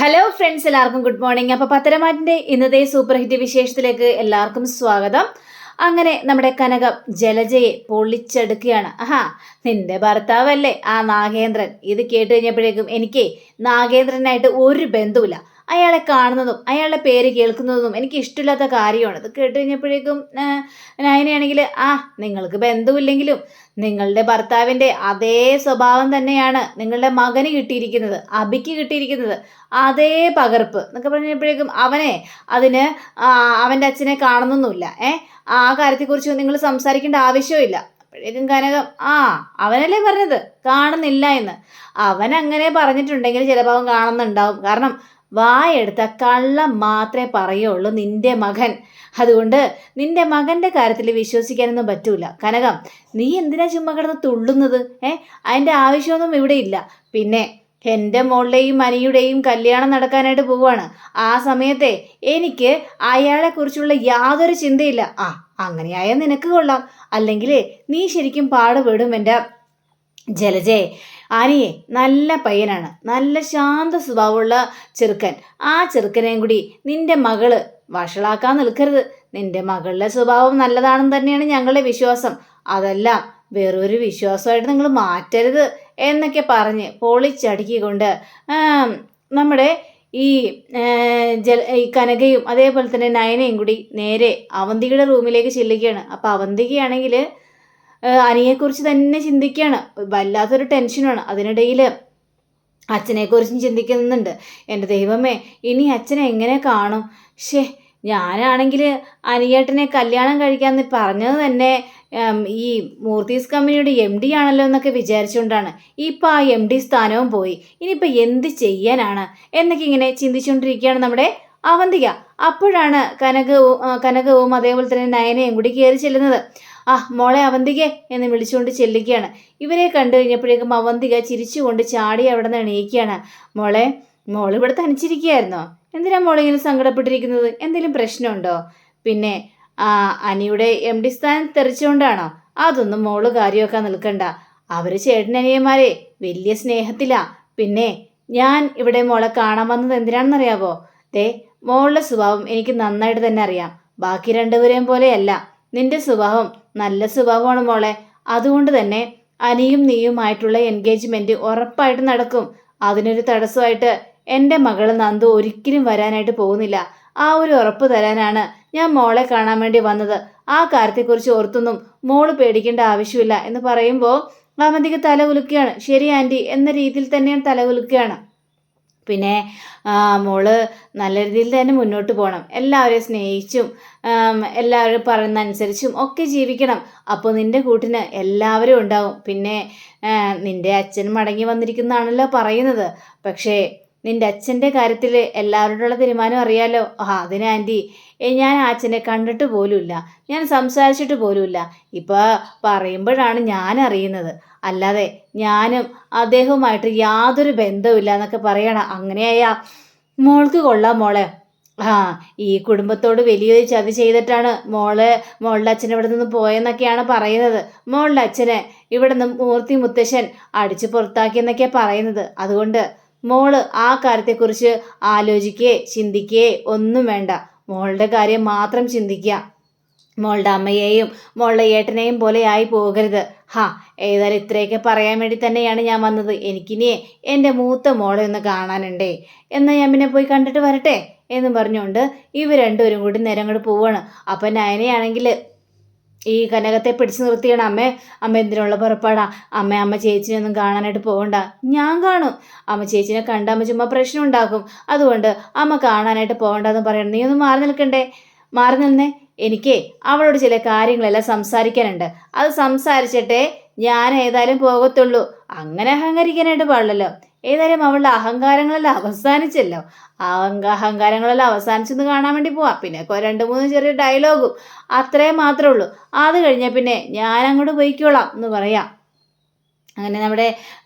Hello friends, എല്ലാവർക്കും good morning. അപ്പോൾ പത്തരമാറ്റിൻ്റെ ഇന്നത്തെ സൂപ്പർ ഹിറ്റ് വിശേഷത്തിലേക്ക് എല്ലാവർക്കും സ്വാഗതം. അങ്ങനെ നമ്മുടെ കനകം ജലജയെ പൊളിച്ചെടുക്കുകയാണ്. നിന്റെ ഭർത്താവല്ലേ ആ നാഗേന്ദ്രൻ. ഇത് കേട്ട് കഴിഞ്ഞപ്പോഴേക്കും എനിക്ക് നാഗേന്ദ്രനായിട്ട് ഒരു ബന്ധവുമില്ല. അയാളെ കാണുന്നതും അയാളുടെ പേര് കേൾക്കുന്നതും എനിക്ക് ഇഷ്ടമില്ലാത്ത കാര്യമാണ്. ഇത് കേട്ട് കഴിഞ്ഞപ്പോഴേക്കും നയനയാണെങ്കിൽ നിങ്ങൾക്ക് ബന്ധമില്ലെങ്കിലും നിങ്ങളുടെ ഭർത്താവിൻ്റെ അതേ സ്വഭാവം തന്നെയാണ് നിങ്ങളുടെ മകന് കിട്ടിയിരിക്കുന്നത്, അബിക്ക് കിട്ടിയിരിക്കുന്നത്. അതേ പകർപ്പ് എന്നൊക്കെ പറഞ്ഞപ്പോഴേക്കും അതിന് അവൻ്റെ അച്ഛനെ കാണുന്നൊന്നുമില്ല. ആ കാര്യത്തെക്കുറിച്ച് നിങ്ങൾ സംസാരിക്കേണ്ട ആവശ്യമില്ല. അപ്പോഴേക്കും കനകം അവനല്ലേ പറഞ്ഞത് കാണുന്നില്ല എന്ന്. അവൻ അങ്ങനെ പറഞ്ഞിട്ടുണ്ടെങ്കിൽ ചിലപ്പോൾ അവൻ കാണുന്നുണ്ടാവും. കാരണം വായെടുത്ത കള്ളം മാത്രമേ പറയുള്ളൂ നിന്റെ മകൻ. അതുകൊണ്ട് നിന്റെ മകൻ്റെ കാര്യത്തിൽ വിശ്വസിക്കാനൊന്നും പറ്റൂല. കനകം, നീ എന്തിനാ ചുമ്മാ കിടന്ന് തുള്ളുന്നത്? അതിൻ്റെ ആവശ്യമൊന്നും ഇവിടെ ഇല്ല. പിന്നെ എൻ്റെ മോളുടെയും അനിയുടെയും കല്യാണം നടക്കാനായിട്ട് പോവുകയാണ്. ആ സമയത്തെ എനിക്ക് അയാളെക്കുറിച്ചുള്ള യാതൊരു ചിന്തയില്ല. അങ്ങനെയായാൽ നിനക്ക് കൊള്ളാം. അല്ലെങ്കിൽ നീ ശരിക്കും പാടുപെടും എൻ്റെ ജലജയെ. ആനിയെ നല്ല പയ്യനാണ്, നല്ല ശാന്ത സ്വഭാവമുള്ള ചെറുക്കൻ. ആ ചെറുക്കനെയും കൂടി നിന്റെ മകള് വഷളാക്കാൻ നിൽക്കരുത്. നിന്റെ മകളുടെ സ്വഭാവം നല്ലതാണെന്ന് തന്നെയാണ് ഞങ്ങളുടെ വിശ്വാസം. അതെല്ലാം വേറൊരു വിശ്വാസമായിട്ട് നിങ്ങൾ മാറ്റരുത് എന്നൊക്കെ പറഞ്ഞ് പൊളിച്ചടുക്കിക്കൊണ്ട് നമ്മുടെ ഈ കനകയും അതേപോലെ തന്നെ നയനയും കൂടി നേരെ അവന്തികയുടെ റൂമിലേക്ക് ചെല്ലുകയാണ്. അപ്പോൾ അവന്തികയാണെങ്കിൽ അനിയെക്കുറിച്ച് തന്നെ ചിന്തിക്കുകയാണ്. വല്ലാത്തൊരു ടെൻഷനാണ്. അതിനിടയിൽ അച്ഛനെക്കുറിച്ചും ചിന്തിക്കുന്നുണ്ട്. എൻ്റെ ദൈവമേ, ഇനി അച്ഛനെ എങ്ങനെ കാണും? ഞാനാണെങ്കിൽ അനിയേട്ടനെ കല്യാണം കഴിക്കാമെന്ന് പറഞ്ഞത് തന്നെ ഈ മൂർത്തീസ് കമ്പനിയുടെ MD ആണല്ലോ എന്നൊക്കെ വിചാരിച്ചുകൊണ്ടാണ്. ഇപ്പം ആ MD സ്ഥാനവും പോയി. ഇനിയിപ്പോൾ എന്ത് ചെയ്യാനാണ് എന്നൊക്കെ ഇങ്ങനെ ചിന്തിച്ചുകൊണ്ടിരിക്കുകയാണ് നമ്മുടെ അവന്തിക. അപ്പോഴാണ് കനകവും അതേപോലെ തന്നെ നയനയും കൂടി കയറി ചെല്ലുന്നത്. മോളെ അവന്തികെ എന്ന് വിളിച്ചുകൊണ്ട് ചെല്ലുകയാണ്. ഇവരെ കണ്ടു കഴിഞ്ഞപ്പോഴേക്കും അവന്തിക ചിരിച്ചുകൊണ്ട് ചാടി അവിടെ നിന്ന് എണീക്കുകയാണ്. മോൾ ഇവിടെ തനിച്ചിരിക്കുകയായിരുന്നോ? എന്തിനാ മോളിങ്ങനെ സങ്കടപ്പെട്ടിരിക്കുന്നത്? എന്തെങ്കിലും പ്രശ്നമുണ്ടോ? പിന്നെ അനിയുടെ MD സ്ഥാനം തെറിച്ചുകൊണ്ടാണോ? അതൊന്നും മോള് കാര്യമൊക്കെ നിൽക്കണ്ട. അവർ ചേട്ടനനിയന്മാരെ വലിയ സ്നേഹത്തിലാ. പിന്നെ ഞാൻ ഇവിടെ മോളെ കാണാൻ വന്നത് എന്തിനാണെന്നറിയാവോ? മോളുടെ സ്വഭാവം എനിക്ക് നന്നായിട്ട് തന്നെ അറിയാം. ബാക്കി രണ്ടുപേരെയും പോലെയല്ല. നിന്റെ സ്വഭാവം നല്ല സ്വഭാവമാണ് മോളെ. അതുകൊണ്ട് തന്നെ അനിയും നീയുമായിട്ടുള്ള എൻഗേജ്മെൻറ്റ് ഉറപ്പായിട്ട് നടക്കും. അതിനൊരു തടസ്സമായിട്ട് എൻ്റെ മകള് നന്ദു ഒരിക്കലും വരാനായിട്ട് പോകുന്നില്ല. ആ ഒരു ഉറപ്പ് തരാനാണ് ഞാൻ മോളെ കാണാൻ വേണ്ടി വന്നത്. ആ കാര്യത്തെക്കുറിച്ച് ഓർത്തൊന്നും മോള് പേടിക്കേണ്ട ആവശ്യമില്ല എന്ന് പറയുമ്പോൾ അവന്തിക്ക് തല കുലുക്കുകയാണ്. ശരി ആൻറ്റി എന്ന രീതിയിൽ തന്നെയാണ് തല കുലുക്കുകയാണ്. പിന്നെ മോള് നല്ല രീതിയിൽ തന്നെ മുന്നോട്ട് പോകണം. എല്ലാവരെയും സ്നേഹിച്ചും എല്ലാവരും പറയുന്നതനുസരിച്ചും ഒക്കെ ജീവിക്കണം. അപ്പോൾ നിൻ്റെ കൂട്ടിന് എല്ലാവരും ഉണ്ടാവും. പിന്നെ നിൻ്റെ അച്ഛൻ മടങ്ങി വന്നിരിക്കുന്നതാണല്ലോ പറയുന്നത്. പക്ഷേ നിൻ്റെ അച്ഛൻ്റെ കാര്യത്തിൽ എല്ലാവരോടുള്ള തീരുമാനം അറിയാലോ. അതിന് ആൻറ്റി, ഞാൻ ആ അച്ഛനെ കണ്ടിട്ട് പോലുമില്ല, ഞാൻ സംസാരിച്ചിട്ട് പോലുമില്ല. ഇപ്പോൾ പറയുമ്പോഴാണ് ഞാൻ അറിയുന്നത്. അല്ലാതെ ഞാനും അദ്ദേഹവുമായിട്ട് യാതൊരു ബന്ധവുമില്ല എന്നൊക്കെ പറയണം. അങ്ങനെയായ മോൾക്ക് കൊള്ളാം മോളെ. ഈ കുടുംബത്തോട് വലിയൊരു ചതി ചെയ്തിട്ടാണ് മോളുടെ അച്ഛൻ ഇവിടെ നിന്ന് പോയെന്നൊക്കെയാണ് പറയുന്നത്. മോളുടെ അച്ഛനെ ഇവിടെ നിന്ന് മൂർത്തി മുത്തശ്ശൻ അടിച്ചു പുറത്താക്കിയെന്നൊക്കെയാണ് പറയുന്നത്. അതുകൊണ്ട് മോള് ആ കാര്യത്തെക്കുറിച്ച് ആലോചിക്കുകയോ ചിന്തിക്കുകയോ ഒന്നും വേണ്ട. മോളുടെ കാര്യം മാത്രം ചിന്തിക്കുക. മോളുടെ അമ്മയെയും മോളുടെ ഏട്ടനെയും പോലെ ആയി പോകരുത്. ഏതായാലും ഇത്രയൊക്കെ പറയാൻ വേണ്ടി തന്നെയാണ് ഞാൻ വന്നത്. എനിക്കിനി എൻ്റെ മൂത്ത മോളെ ഒന്ന് കാണാനുണ്ടേ. എന്നാൽ ഞാൻ പിന്നെ പോയി കണ്ടിട്ട് വരട്ടെ എന്നും പറഞ്ഞുകൊണ്ട് ഇവർ രണ്ടുപേരും കൂടി നേരം അങ്ങോട്ട് പോവാണ്. അപ്പം നയനയാണെങ്കിൽ ഈ കനകത്തെ പിടിച്ചു നിർത്തിയാണ്. അമ്മ എന്തിനുള്ള പുറപ്പാടാ? അമ്മ ചേച്ചിനെ ഒന്നും കാണാനായിട്ട് പോകണ്ട. ഞാൻ കാണും. അമ്മ ചേച്ചിനെ കണ്ട അമ്മ ചുമ്മാ പ്രശ്നം ഉണ്ടാക്കും. അതുകൊണ്ട് അമ്മ കാണാനായിട്ട് പോകണ്ടെന്ന് പറയണം. നീ ഒന്ന് മാറി നിൽക്കണ്ടേ? മാറി നിന്നേ. എനിക്ക് അവളോട് ചില കാര്യങ്ങളെല്ലാം സംസാരിക്കാനുണ്ട്. അത് സംസാരിച്ചിട്ടേ ഞാൻ ഏതായാലും പോകത്തുള്ളൂ. അങ്ങനെ അഹങ്കരിക്കാനായിട്ട് പാടില്ലല്ലോ. ഏതായാലും അവളുടെ അഹങ്കാരങ്ങളെല്ലാം അവസാനിച്ചല്ലോ. അഹങ്കാരങ്ങളെല്ലാം അവസാനിച്ചെന്ന് കാണാൻ വേണ്ടി പോവാം. പിന്നെ 2-3 ചെറിയ ഡയലോഗും അത്രയും മാത്രമേ ഉള്ളൂ. അത് കഴിഞ്ഞാൽ പിന്നെ ഞാൻ അങ്ങോട്ട് പോയിക്കോളാം എന്ന് പറയാം. അങ്ങനെ നമ്മുടെ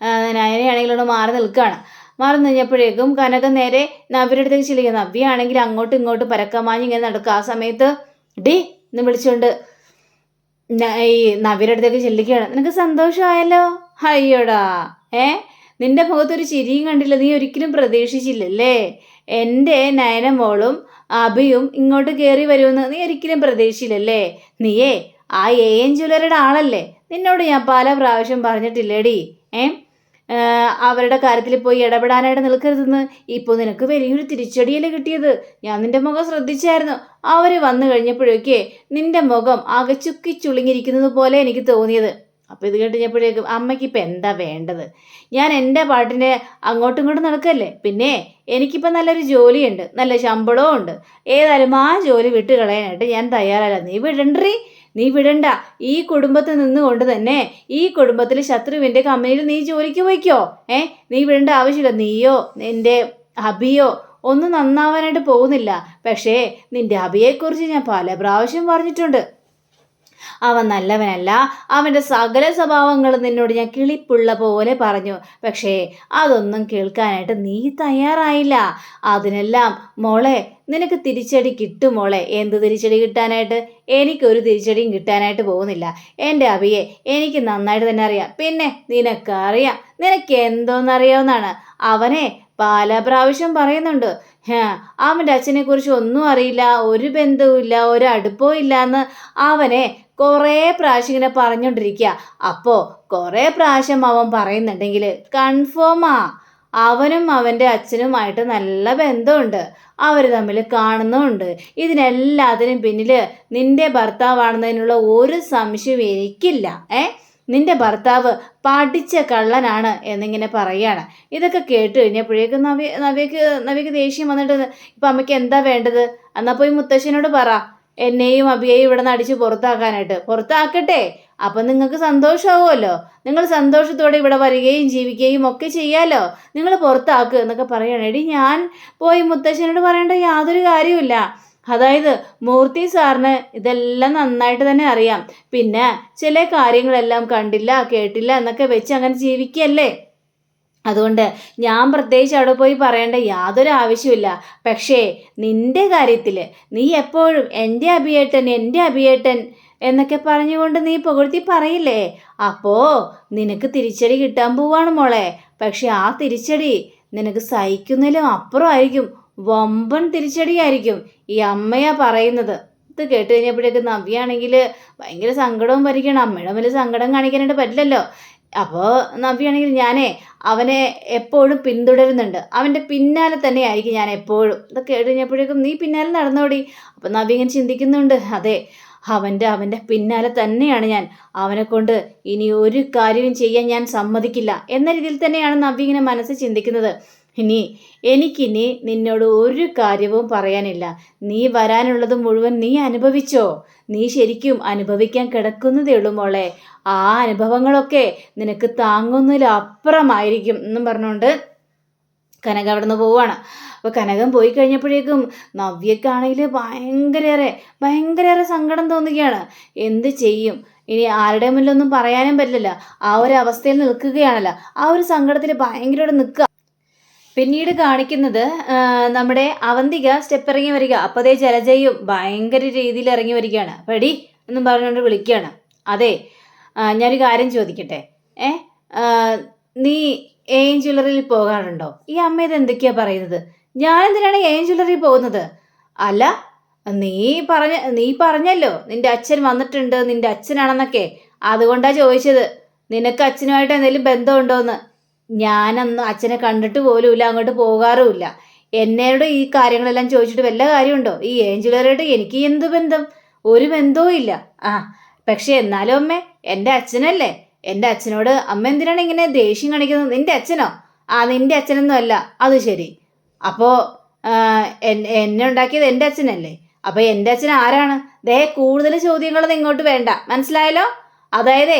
നയനയാണെങ്കിലോട് മാറി നിൽക്കുകയാണ്. മാറി കഴിഞ്ഞപ്പോഴേക്കും കനക നേരെ നവ്യയുടെ അടുത്തേക്ക് ചെല്ലുക. നവ്യാണെങ്കിൽ അങ്ങോട്ടും ഇങ്ങോട്ടും പരക്കമാഞ്ഞ് ഇങ്ങനെ നടക്കുക. ആ സമയത്ത് എന്ന് വിളിച്ചുകൊണ്ട് ഈ നവ്യയുടെ അടുത്തേക്ക് ചെല്ലുകയാണ്. നിനക്ക് സന്തോഷമായല്ലോ? അയ്യോടാ, നിന്റെ മുഖത്തൊരു ചിരിയും കണ്ടില്ല, നീ ഒരിക്കലും പ്രതീക്ഷിച്ചില്ലല്ലേ എൻ്റെ നയനമോളും അഭിയും ഇങ്ങോട്ട് കയറി വരുമെന്ന് നീ ഒരിക്കലും പ്രതീക്ഷിച്ചില്ലല്ലേ? നീയേ ആ AN ജ്വല്ലറിയുടെ ആളല്ലേ? നിന്നോട് ഞാൻ പല പ്രാവശ്യം പറഞ്ഞിട്ടില്ലേടി അവരുടെ കാര്യത്തിൽ പോയി ഇടപെടാനായിട്ട് നിൽക്കരുതെന്ന്. ഇപ്പോൾ നിനക്ക് വലിയൊരു തിരിച്ചടിയല്ലേ കിട്ടിയത്. ഞാൻ നിന്റെ മുഖം ശ്രദ്ധിച്ചായിരുന്നു. അവർ വന്നു കഴിഞ്ഞപ്പോഴൊക്കെ നിന്റെ മുഖം ആകെ ചുക്കി ചുളുങ്ങിയിരിക്കുന്നത് പോലെ എനിക്ക് തോന്നിയത്. അപ്പോൾ ഇത് കേട്ടുകഴിഞ്ഞപ്പോഴേക്കും അമ്മയ്ക്ക് ഇപ്പം എന്താ വേണ്ടത്? ഞാൻ എൻ്റെ പാട്ടിനെ അങ്ങോട്ടും ഇങ്ങോട്ടും നടക്കല്ലേ. പിന്നെ എനിക്കിപ്പോൾ നല്ലൊരു ജോലിയുണ്ട്, നല്ല ശമ്പളവും ഉണ്ട്. ഏതായാലും ആ ജോലി വിട്ട് കളയാനായിട്ട് ഞാൻ തയ്യാറല്ല. നീ വിടണ്ട. ഈ കുടുംബത്തിൽ നിന്നുകൊണ്ട് തന്നെ ഈ കുടുംബത്തിൽ ശത്രുവിൻ്റെ കമ്പനിയിൽ നീ ജോലിക്ക് പോയിക്കോ. നീ വിടേണ്ട ആവശ്യമില്ല. നീയോ നിൻ്റെ അഭിയോ ഒന്നും നന്നാവാനായിട്ട് പോകുന്നില്ല. പക്ഷേ നിൻ്റെ അഭിയെക്കുറിച്ച് ഞാൻ പല പ്രാവശ്യം പറഞ്ഞിട്ടുണ്ട്. അവൻ നല്ലവനല്ല. അവൻ്റെ സകല സ്വഭാവങ്ങളും നിന്നോട് ഞാൻ കിളിപ്പുള്ള പോലെ പറഞ്ഞു. പക്ഷേ അതൊന്നും കേൾക്കാനായിട്ട് നീ തയ്യാറായില്ല. അതിനെല്ലാം മോളെ നിനക്ക് തിരിച്ചടി കിട്ടും മോളെ. എന്ത് തിരിച്ചടി കിട്ടാനായിട്ട്? എനിക്കൊരു തിരിച്ചടിയും കിട്ടാനായിട്ട് പോകുന്നില്ല. എൻ്റെ അഭിയെ എനിക്ക് നന്നായിട്ട് തന്നെ അറിയാം. പിന്നെ നിനക്കറിയാം, നിനക്ക് എന്തോന്നറിയാവുന്നതാണ്. അവനെ പല പ്രാവശ്യം പറയുന്നുണ്ട്, അവൻ്റെ അച്ഛനെ കുറിച്ച് ഒന്നും അറിയില്ല, ഒരു ബന്ധവും ഇല്ല, ഒരു അടുപ്പവും ഇല്ല എന്ന് അവനെ കുറേ പ്രാവശ്യം ഇങ്ങനെ പറഞ്ഞുകൊണ്ടിരിക്കുക. അപ്പോൾ കുറേ പ്രാവശ്യം അവൻ പറയുന്നുണ്ടെങ്കിൽ കൺഫേമാ അവനും അവൻ്റെ അച്ഛനുമായിട്ട് നല്ല ബന്ധമുണ്ട്. അവർ തമ്മിൽ കാണുന്നുമുണ്ട്. ഇതിനെല്ലാത്തിനും പിന്നിൽ നിന്റെ ഭർത്താവാണെന്നതിനുള്ള ഒരു സംശയവും എനിക്കില്ല. നിന്റെ ഭർത്താവ് പഠിച്ച കള്ളനാണ് എന്നിങ്ങനെ പറയുകയാണ്. ഇതൊക്കെ കേട്ട് കഴിഞ്ഞപ്പോഴേക്കും നവ്യക്ക് ദേഷ്യം വന്നിട്ട്, ഇപ്പം അമ്മയ്ക്ക് എന്താ വേണ്ടത്? എന്നാൽ പോയി മുത്തശ്ശനോട് പറ എന്നെയും അഭിയെയും ഇവിടെ നിന്ന് അടിച്ച് പുറത്താക്കാനായിട്ട്. പുറത്താക്കട്ടെ, അപ്പം നിങ്ങൾക്ക് സന്തോഷമാവുമല്ലോ. നിങ്ങൾ സന്തോഷത്തോടെ ഇവിടെ വരികയും ജീവിക്കുകയും ഒക്കെ ചെയ്യാമല്ലോ. നിങ്ങൾ പുറത്താക്കുക എന്നൊക്കെ പറയണം. എടി ഞാൻ പോയി മുത്തശ്ശനോട് പറയേണ്ട യാതൊരു കാര്യവുമില്ല. അതായത് മൂർത്തി സാറിന് ഇതെല്ലാം നന്നായിട്ട് തന്നെ അറിയാം. പിന്നെ ചില കാര്യങ്ങളെല്ലാം കണ്ടില്ല കേട്ടില്ല എന്നൊക്കെ വെച്ച് അങ്ങനെ ജീവിക്കുകയല്ലേ. അതുകൊണ്ട് ഞാൻ പ്രത്യേകിച്ച് അവിടെ പോയി പറയേണ്ട യാതൊരു ആവശ്യമില്ല. പക്ഷേ നിന്റെ കാര്യത്തിൽ നീ എപ്പോഴും എൻ്റെ അഭിയേട്ടൻ എന്നൊക്കെ പറഞ്ഞുകൊണ്ട് നീ പുകഴ്ത്തി പറയില്ലേ? അപ്പോൾ നിനക്ക് തിരിച്ചടി കിട്ടാൻ പോവാണ് മോളെ. പക്ഷെ ആ തിരിച്ചടി നിനക്ക് സഹിക്കുന്നതിലും അപ്പുറമായിരിക്കും. വമ്പൻ തിരിച്ചടിയായിരിക്കും. ഈ അമ്മയാ പറയുന്നത്. ഇത് കേട്ട് കഴിഞ്ഞപ്പോഴേക്ക് നവ്യാണെങ്കിൽ ഭയങ്കര സങ്കടവും വരികയാണ്. അമ്മയുടെ മുന്നിൽ സങ്കടം കാണിക്കാനായിട്ട് പറ്റില്ലല്ലോ. അപ്പോൾ നവ്യാണെങ്കിൽ ഞാനേ അവനെ എപ്പോഴും പിന്തുടരുന്നുണ്ട്. അവൻ്റെ പിന്നാലെ തന്നെ ആയിരിക്കും ഞാൻ എപ്പോഴും. ഇതൊക്കെ കേട്ട് കഴിഞ്ഞപ്പോഴേക്കും നീ പിന്നാലെ നടന്നോടി. അപ്പം നവ്യ ഇങ്ങനെ ചിന്തിക്കുന്നുണ്ട്, അതെ അവൻ്റെ പിന്നാലെ തന്നെയാണ് ഞാൻ. അവനെ കൊണ്ട് ഇനി ഒരു കാര്യവും ചെയ്യാൻ ഞാൻ സമ്മതിക്കില്ല എന്ന രീതിയിൽ തന്നെയാണ് നവ്യ ഇങ്ങനെ മനസ്സിൽ ചിന്തിക്കുന്നത്. എനിക്കിനി നിന്നോട് ഒരു കാര്യവും പറയാനില്ല. നീ വരാനുള്ളത് മുഴുവൻ നീ അനുഭവിച്ചോ. നീ ശരിക്കും അനുഭവിക്കാൻ കിടക്കുന്നതേ ഉള്ളൂ മോളെ. ആ അനുഭവങ്ങളൊക്കെ നിനക്ക് താങ്ങുന്നതിലപ്പുറമായിരിക്കും എന്നും പറഞ്ഞുകൊണ്ട് കനക അവിടെ നിന്ന് പോവുകയാണ്. അപ്പോൾ കനകം പോയി കഴിഞ്ഞപ്പോഴേക്കും നവ്യക്കാണെങ്കിൽ ഭയങ്കരേറെ സങ്കടം തോന്നുകയാണ്. എന്ത് ചെയ്യും? ഇനി ആരുടെ മുന്നിലൊന്നും പറയാനും പറ്റില്ല. ആ ഒരു അവസ്ഥയിൽ നിൽക്കുകയാണല്ലോ. ആ ഒരു സങ്കടത്തിൽ ഭയങ്കരമായിട്ട് നിൽക്കുക. പിന്നീട് കാണിക്കുന്നത് നമ്മുടെ അവന്തിക സ്റ്റെപ്പ് ഇറങ്ങി വരിക. അപ്പോൾ അതേ ജലജയും ഭയങ്കര രീതിയിൽ ഇറങ്ങി വരികയാണ്. പടി എന്നും പറഞ്ഞുകൊണ്ട് വിളിക്കുകയാണ്. അതെ ഞാനൊരു കാര്യം ചോദിക്കട്ടെ, നീ AN ജ്വല്ലറിയിൽ പോകാറുണ്ടോ? ഈ അമ്മ ഇത് എന്തൊക്കെയാണ് പറയുന്നത്? ഞാൻ എന്തിനാണ് AN ജ്വല്ലറിയിൽ പോകുന്നത്? അല്ല നീ പറഞ്ഞല്ലോ നിന്റെ അച്ഛൻ വന്നിട്ടുണ്ട്, നിന്റെ അച്ഛനാണെന്നൊക്കെ. അതുകൊണ്ടാണ് ചോദിച്ചത്. നിനക്ക് അച്ഛനുമായിട്ട് എന്തെങ്കിലും ബന്ധമുണ്ടോയെന്ന്. ഞാനന്ന് അച്ഛനെ കണ്ടിട്ട് പോലുമില്ല, അങ്ങോട്ട് പോകാറുമില്ല. എന്നോട് ഈ കാര്യങ്ങളെല്ലാം ചോദിച്ചിട്ട് വല്ല കാര്യമുണ്ടോ? ഈ AN ജ്വല്ലറിയായിട്ട് എനിക്ക് എന്ത് ബന്ധം? ഒരു ബന്ധവും ഇല്ല. പക്ഷെ എന്നാലും അമ്മേ എൻ്റെ അച്ഛനല്ലേ. എൻ്റെ അച്ഛനോട് അമ്മ എന്തിനാണ് ഇങ്ങനെ ദേഷ്യം കാണിക്കുന്നത്? നിൻ്റെ അച്ഛനോ? നിൻ്റെ അച്ഛനൊന്നും അല്ല. അത് ശരി. അപ്പോൾ എന്നെ ഉണ്ടാക്കിയത് എൻ്റെ അച്ഛനല്ലേ. അപ്പോൾ എൻ്റെ അച്ഛൻ ആരാണ്? കൂടുതൽ ചോദ്യങ്ങളൊന്നും ഇങ്ങോട്ട് വേണ്ട, മനസ്സിലായല്ലോ? അതായത്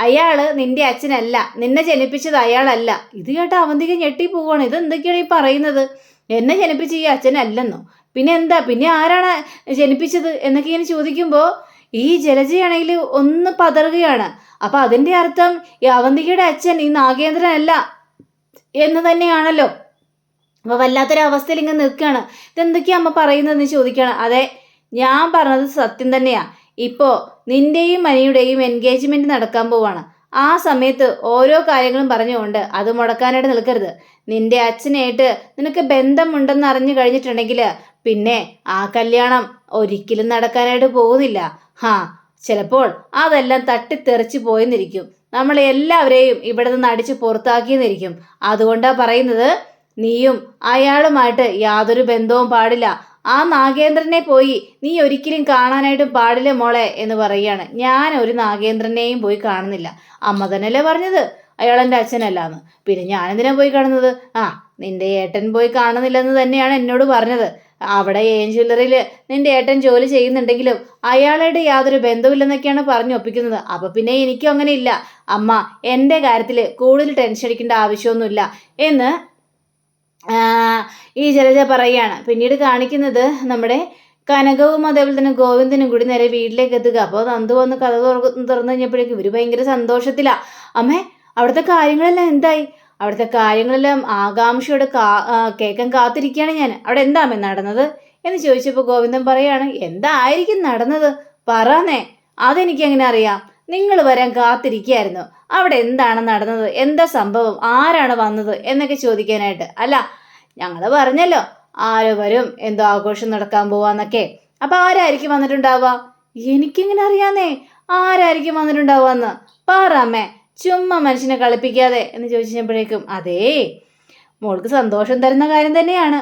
അയാൾ നിന്റെ അച്ഛനല്ല, നിന്നെ ജനിപ്പിച്ചത് അയാളല്ല. ഇത് കേട്ട അവന്തിക ഞെട്ടിപ്പോവാണ്. ഇത് എന്തൊക്കെയാണ് ഈ പറയുന്നത്? എന്നെ ജനിപ്പിച്ച ഈ അച്ഛനല്ലെന്നോ? പിന്നെ എന്താ? പിന്നെ ആരാണ് ജനിപ്പിച്ചത് എന്നൊക്കെ ഇങ്ങനെ ചോദിക്കുമ്പോൾ ഈ ജലജയാണെങ്കിൽ ഒന്ന് പതറുകയാണ്. അപ്പം അതിൻ്റെ അർത്ഥം ഈ അവന്തികയുടെ അച്ഛൻ ഈ നാഗേന്ദ്രനല്ല എന്ന് തന്നെയാണല്ലോ. അപ്പോൾ വല്ലാത്തൊരവസ്ഥയിൽ ഇങ്ങനെ നിൽക്കുകയാണ്. ഇതെന്തൊക്കെയാണ് അമ്മ പറയുന്നതെന്ന് ചോദിക്കുകയാണ്. അതെ ഞാൻ പറഞ്ഞത് സത്യം തന്നെയാണ്. ഇപ്പോൾ നിൻ്റെയും മനിയുടെയും എൻഗേജ്മെൻറ്റ് നടക്കാൻ പോവാണ്. ആ സമയത്ത് ഓരോ കാര്യങ്ങളും പറഞ്ഞുകൊണ്ട് അത് മുടക്കാനായിട്ട് നിൽക്കരുത്. നിന്റെ അച്ഛനായിട്ട് നിനക്ക് ബന്ധമുണ്ടെന്ന് അറിഞ്ഞു കഴിഞ്ഞിട്ടുണ്ടെങ്കിൽ പിന്നെ ആ കല്യാണം ഒരിക്കലും നടക്കാനായിട്ട് പോകുന്നില്ല. ചിലപ്പോൾ അതെല്ലാം തട്ടിത്തെറിച്ച് പോയെന്നിരിക്കും. നമ്മളെ എല്ലാവരെയും ഇവിടെ നിന്ന് അടിച്ച് പുറത്താക്കിയെന്നിരിക്കും. അതുകൊണ്ടാ പറയുന്നത്, നീയും അയാളുമായിട്ട് യാതൊരു ബന്ധവും പാടില്ല. ആ നാഗേന്ദ്രനെ പോയി നീ ഒരിക്കലും കാണാനായിട്ടും പാടില്ല മോളെ എന്ന് പറയുകയാണ്. ഞാൻ ഒരു നാഗേന്ദ്രനെയും പോയി കാണുന്നില്ല. അമ്മ തന്നെയല്ലേ പറഞ്ഞത് അയാൾ എൻ്റെ അച്ഛനല്ലാന്ന്. പിന്നെ ഞാനെന്തിനാ പോയി കാണുന്നത്? നിന്റെ ഏട്ടൻ പോയി കാണുന്നില്ലെന്ന് തന്നെയാണ് എന്നോട് പറഞ്ഞത്. അവിടെ ഏഞ്ചുലറിൽ നിന്റെ ഏട്ടൻ ജോലി ചെയ്യുന്നുണ്ടെങ്കിലും അയാളുടെ യാതൊരു ബന്ധവുമില്ലെന്നൊക്കെയാണ് പറഞ്ഞു ഒപ്പിക്കുന്നത്. അപ്പൊ പിന്നെ എനിക്കും അങ്ങനെ ഇല്ല അമ്മ, എൻ്റെ കാര്യത്തിൽ കൂടുതൽ ടെൻഷൻ അടിക്കേണ്ട ആവശ്യമൊന്നുമില്ല എന്ന് ഈ ജലജ പറയുകയാണ്. പിന്നീട് കാണിക്കുന്നത് നമ്മുടെ കനകവും അതേപോലെ തന്നെ ഗോവിന്ദനും കൂടി നേരെ വീട്ടിലേക്ക് എത്തുക. അപ്പോൾ നന്ദു വന്ന് കഥ തുറന്നു കഴിഞ്ഞപ്പോഴേക്കും ഇവർ ഭയങ്കര സന്തോഷത്തിലാ. അമ്മേ, അവിടുത്തെ കാര്യങ്ങളെല്ലാം എന്തായി? അവിടുത്തെ കാര്യങ്ങളെല്ലാം ആകാംക്ഷയോടെ കേൾക്കാൻ കാത്തിരിക്കുകയാണ് ഞാൻ. അവിടെ എന്താ അമ്മേ നടന്നത് എന്ന് ചോദിച്ചപ്പോൾ ഗോവിന്ദൻ പറയാണ്, എന്തായിരിക്കും നടന്നത് പറന്നേ, അതെനിക്ക് എങ്ങനെ അറിയാം? നിങ്ങൾ വരാൻ കാത്തിരിക്കുകയായിരുന്നു. അവിടെ എന്താണ് നടന്നത്, എന്താ സംഭവം, ആരാണ് വന്നത് എന്നൊക്കെ ചോദിക്കാനായിട്ട്. അല്ല, ഞങ്ങൾ പറഞ്ഞല്ലോ ആരോ വരും, എന്തോ ആഘോഷം നടക്കാൻ പോവാന്നൊക്കെ. അപ്പൊ ആരായിരിക്കും വന്നിട്ടുണ്ടാവുക? എനിക്കിങ്ങനെ അറിയാന്നേ ആരായിരിക്കും വന്നിട്ടുണ്ടാവുകയെന്ന്. പാറാമ്മേ, ചുമ്മാ മനുഷ്യനെ കളിപ്പിക്കാതെ എന്ന് ചോദിച്ചപ്പോഴേക്കും, അതേ മോൾക്ക് സന്തോഷം തരുന്ന കാര്യം തന്നെയാണ്.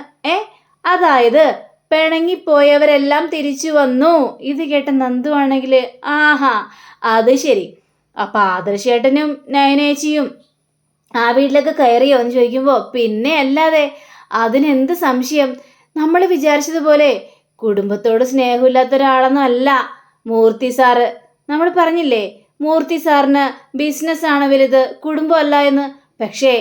അതായത് പിണങ്ങിപ്പോയവരെല്ലാം തിരിച്ചു വന്നു. ഇത് കേട്ട നന്ദു ആണെങ്കിൽ, ആഹാ അത് ശരി, അപ്പൊ ആദർശേട്ടനും നയനേച്ചിയും ആ വീട്ടിലൊക്കെ കയറിയോ എന്ന് ചോദിക്കുമ്പോൾ, പിന്നെ അല്ലാതെ, അതിനെന്ത് സംശയം. നമ്മൾ വിചാരിച്ചതുപോലെ കുടുംബത്തോട് സ്നേഹമില്ലാത്ത ഒരാളൊന്നും അല്ല മൂർത്തി സാറ്. നമ്മൾ പറഞ്ഞില്ലേ മൂർത്തി സാറിന് ബിസിനസ്സാണ് വലുത്, കുടുംബമല്ല എന്ന്. പക്ഷേ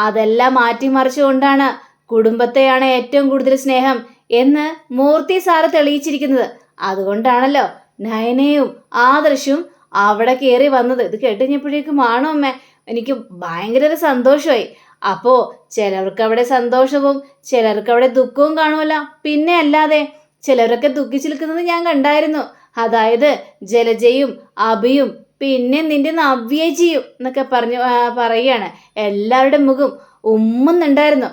അതെല്ലാം മാറ്റിമറിച്ചുകൊണ്ടാണ് കുടുംബത്തെയാണ് ഏറ്റവും കൂടുതൽ സ്നേഹം എന്ന് മൂർത്തി സാറ് തെളിയിച്ചിരിക്കുന്നത്. അതുകൊണ്ടാണല്ലോ നയനയും ആദർശും അവിടെ കയറി വന്നത്. ഇത് കേട്ടുകഴിഞ്ഞപ്പോഴേക്കും ആണോ അമ്മ, എനിക്ക് ഭയങ്കര ഒരു സന്തോഷമായി. അപ്പോൾ ചിലർക്ക് അവിടെ സന്തോഷവും ചിലർക്ക് അവിടെ ദുഃഖവും കാണുമല്ലോ. പിന്നെ അല്ലാതെ ചിലരൊക്കെ ദുഃഖിച്ചു നിൽക്കുന്നത് ഞാൻ കണ്ടായിരുന്നു. അതായത് ജലജയും അഭിയും പിന്നെ നിന്റെ നവ്യേജിയും എന്നൊക്കെ പറയുകയാണ്. എല്ലാവരുടെ മുഖം ഉമ്മുന്നുണ്ടായിരുന്നു.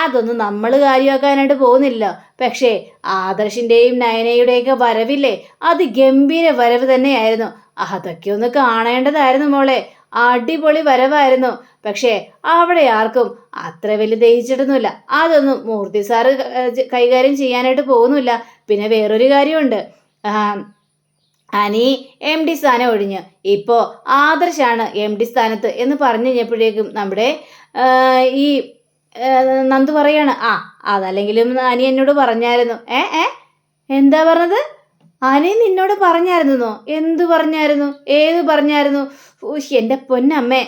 അതൊന്നും നമ്മൾ കാര്യമാക്കാനായിട്ട് പോകുന്നില്ലല്ലോ. പക്ഷേ ആദർശിൻ്റെയും നയനയുടെയൊക്കെ വരവില്ലേ, അത് ഗംഭീര വരവ് തന്നെയായിരുന്നു. അതൊക്കെ ഒന്ന് കാണേണ്ടതായിരുന്നു മോളെ. അടിപൊളി വരവായിരുന്നു. പക്ഷേ അവിടെ ആർക്കും അത്ര വലിയ ദഹിച്ചിട്ടൊന്നുമില്ല. അതൊന്നും മൂർത്തി സാറ് കൈകാര്യം ചെയ്യാനായിട്ട് പോകുന്നില്ല. പിന്നെ വേറൊരു കാര്യമുണ്ട്, അനി MD സ്ഥാനം ഒഴിഞ്ഞ് ഇപ്പോൾ ആദർശാണ് MD സ്ഥാനത്ത് എന്ന് പറഞ്ഞു കഴിഞ്ഞപ്പോഴേക്കും നമ്മുടെ ഈ നന്ദു പറയാണ്, അതല്ലെങ്കിലും അനി എന്നോട് പറഞ്ഞായിരുന്നു. എന്താ പറഞ്ഞത്? അനി നിന്നോട് പറഞ്ഞായിരുന്നോ? എന്തു പറഞ്ഞായിരുന്നു? ഏത് പറഞ്ഞായിരുന്നു? എൻ്റെ പൊന്നമ്മേ,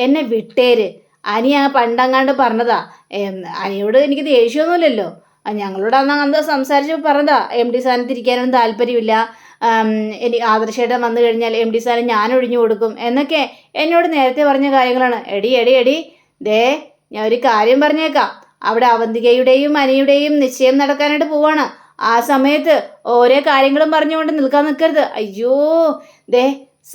എന്നെ വിട്ടേര്. അനി പണ്ടങ്ങാണ്ട് പറഞ്ഞതാ. അനിയോട് എനിക്ക് ദേഷ്യമൊന്നുമില്ലല്ലോ. ഞങ്ങളോട് അന്ന് സംസാരിച്ചപ്പോൾ പറഞ്ഞതാ MD സ്ഥാനത്ത് ഇരിക്കാനൊന്നും താല്പര്യമില്ല, എനിക്ക് ആദർശേട്ടൻ വന്നു കഴിഞ്ഞാൽ MD സ്ഥാനം ഞാൻ ഒഴിഞ്ഞു കൊടുക്കും എന്നൊക്കെ എന്നോട് നേരത്തെ പറഞ്ഞ കാര്യങ്ങളാണ്. എടി ഞാൻ ഒരു കാര്യം പറഞ്ഞേക്കാം. അവിടെ അവന്തികയുടെയും അനിയുടെയും നിശ്ചയം നടക്കാനായിട്ട് പോവാണ്. ആ സമയത്ത് ഓരോ കാര്യങ്ങളും പറഞ്ഞുകൊണ്ട് നിൽക്കാൻ നിൽക്കരുത്. അയ്യോ,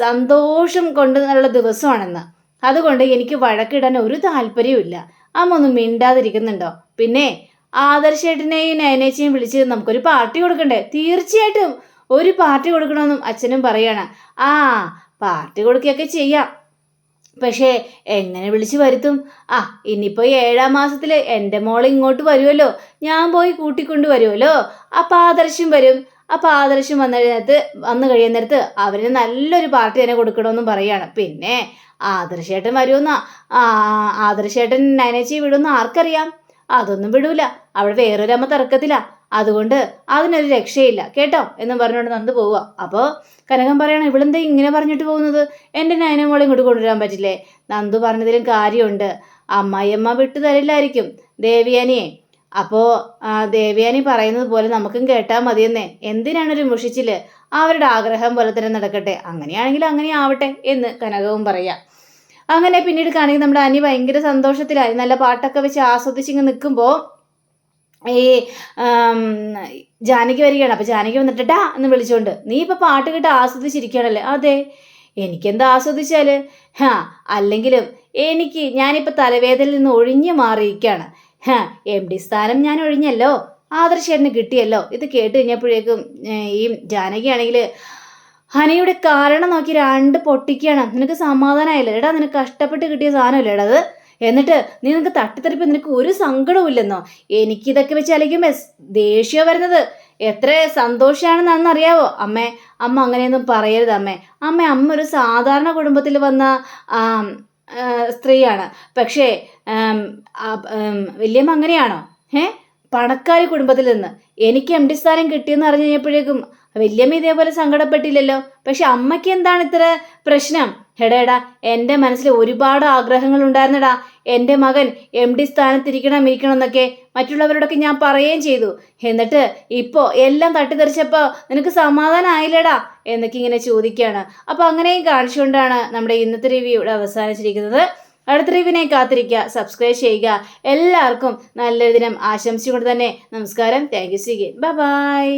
സന്തോഷം കൊണ്ടുള്ള ദിവസമാണെന്ന്. അതുകൊണ്ട് എനിക്ക് വഴക്കിടാൻ ഒരു താല്പര്യവും. അമ്മ ഒന്നും മിണ്ടാതിരിക്കുന്നുണ്ടോ? പിന്നെ ആദർശേട്ടനെയും നയനേച്ചിയും വിളിച്ച് നമുക്കൊരു പാർട്ടി കൊടുക്കണ്ടേ? തീർച്ചയായിട്ടും ഒരു പാർട്ടി കൊടുക്കണമെന്നും അച്ഛനും പറയാണ്. പാർട്ടി കൊടുക്കുകയൊക്കെ ചെയ്യാം, പക്ഷേ എങ്ങനെ വിളിച്ചു വരുത്തും? ഇനിയിപ്പോൾ 7ാം മാസത്തിൽ എൻ്റെ മോൾ ഇങ്ങോട്ട് വരുമല്ലോ, ഞാൻ പോയി കൂട്ടിക്കൊണ്ട് വരുമല്ലോ. അപ്പം ആദർശം വരും. അപ്പം ആദർശം വന്നു കഴിയുന്നിടത്ത് അവന് നല്ലൊരു പാർട്ടി തന്നെ കൊടുക്കണമെന്നും പറയാണ്. പിന്നെ ആദർശേട്ടൻ വരുമെന്നാ, ആദർശേട്ടൻ നയനേച്ചി വിടുമെന്ന് ആർക്കറിയാം? അതൊന്നും വിടൂല, അവിടെ വേറൊരമ്മ തർക്കത്തില്ല. അതുകൊണ്ട് അതിനൊരു രക്ഷയില്ല കേട്ടോ എന്നും പറഞ്ഞുകൊണ്ട് നന്ദു പോവുക. അപ്പോൾ കനകം പറയണം, ഇവളെന്താ ഇങ്ങനെ പറഞ്ഞിട്ട് പോകുന്നത്? എൻ്റെ നയന മോളെ ഇങ്ങോട്ട് കൊണ്ടുവരാൻ പറ്റില്ലേ? നന്ദു പറഞ്ഞതിലും കാര്യമുണ്ട്. അമ്മായിയമ്മ വിട്ടു തരില്ലായിരിക്കും ദേവിയാനിയെ. അപ്പോൾ ദേവിയാനി പറയുന്നത് പോലെ നമുക്കും കേട്ടാൽ മതിയെന്നേ. എന്തിനാണൊരു മുഷിച്ചില്? അവരുടെ ആഗ്രഹം പോലെ തന്നെ നടക്കട്ടെ. അങ്ങനെയാണെങ്കിൽ അങ്ങനെ ആവട്ടെ എന്ന് കനകവും പറയാം. അങ്ങനെ പിന്നീട് കാണിക്കും നമ്മുടെ അനി ഭയങ്കര സന്തോഷത്തിലായി, നല്ല പാട്ടൊക്കെ വെച്ച് ആസ്വദിച്ചിങ്ങ് നിൽക്കുമ്പോൾ ഈ ജാനകി വരികയാണ്. അപ്പോൾ ജാനകി വന്നിട്ടാ എന്ന് വിളിച്ചുകൊണ്ട്, നീ ഇപ്പോൾ പാട്ട് കേട്ട് ആസ്വദിച്ചിരിക്കുകയാണല്ലേ? അതെ, എനിക്കെന്താ ആസ്വദിച്ചാൽ. ഹാ, അല്ലെങ്കിലും ഞാനിപ്പോൾ തലവേദനയിൽ നിന്ന് ഒഴിഞ്ഞു മാറിയിരിക്കുകയാണ്. ഹാ, MD സ്ഥാനം ഞാൻ ഒഴിഞ്ഞല്ലോ, ആദർശേട്ടന് കിട്ടിയല്ലോ. ഇത് കേട്ട് കഴിഞ്ഞപ്പോഴേക്കും ഈ ജാനകിയാണെങ്കിൽ ഹനയുടെ കാരണം നോക്കി രണ്ട് പൊട്ടിക്കുകയാണ്. നിനക്ക് സമാധാനമായില്ല എടാ, നിനക്ക് കഷ്ടപ്പെട്ട് കിട്ടിയ സാധനമല്ലേ എടാ അത്. എന്നിട്ട് നിനക്ക് തട്ടിത്തെറിപ്പ്, നിനക്ക് ഒരു സങ്കടവും ഇല്ലെന്നോ? എനിക്കിതൊക്കെ വെച്ച് അലയ്ക്കുമ്പോൾ ദേഷ്യം വരുന്നത്. എത്ര സന്തോഷമാണെന്ന് അറിയാവോ അമ്മ അങ്ങനെയൊന്നും പറയരുത് അമ്മ ഒരു സാധാരണ കുടുംബത്തിൽ വന്ന സ്ത്രീയാണ്. പക്ഷേ വല്യമ്മ അങ്ങനെയാണോ? പണക്കാരി കുടുംബത്തിൽ നിന്ന് എനിക്ക് MD സ്ഥാനം കിട്ടിയെന്ന് അറിഞ്ഞു കഴിഞ്ഞപ്പോഴേക്കും വല്യമ്മ ഇതേപോലെ സങ്കടപ്പെട്ടില്ലല്ലോ. പക്ഷെ അമ്മയ്ക്ക് എന്താണ് ഇത്ര പ്രശ്നം? എടാ, എൻ്റെ മനസ്സിൽ ഒരുപാട് ആഗ്രഹങ്ങൾ ഉണ്ടായിരുന്നടാ. എൻ്റെ മകൻ MD സ്ഥാനത്തിരിക്കണം എന്നൊക്കെ മറ്റുള്ളവരോടൊക്കെ ഞാൻ പറയുകയും ചെയ്തു. എന്നിട്ട് ഇപ്പോൾ എല്ലാം തട്ടിത്തെറിച്ചപ്പോൾ നിനക്ക് സമാധാനമായില്ലടാ എന്നൊക്കെ ഇങ്ങനെ ചോദിക്കുകയാണ്. അപ്പോൾ അങ്ങനെയും കാണിച്ചുകൊണ്ടാണ് നമ്മുടെ ഇന്നത്തെ റിവ്യൂ ഇവിടെ അവസാനിച്ചിരിക്കുന്നത്. അടുത്ത റിവ്യൂവിനെ കാത്തിരിക്കുക, സബ്സ്ക്രൈബ് ചെയ്യുക. എല്ലാവർക്കും നല്ലൊരു ദിനം ആശംസിച്ചുകൊണ്ട് തന്നെ നമസ്കാരം. Thank you. ബൈ.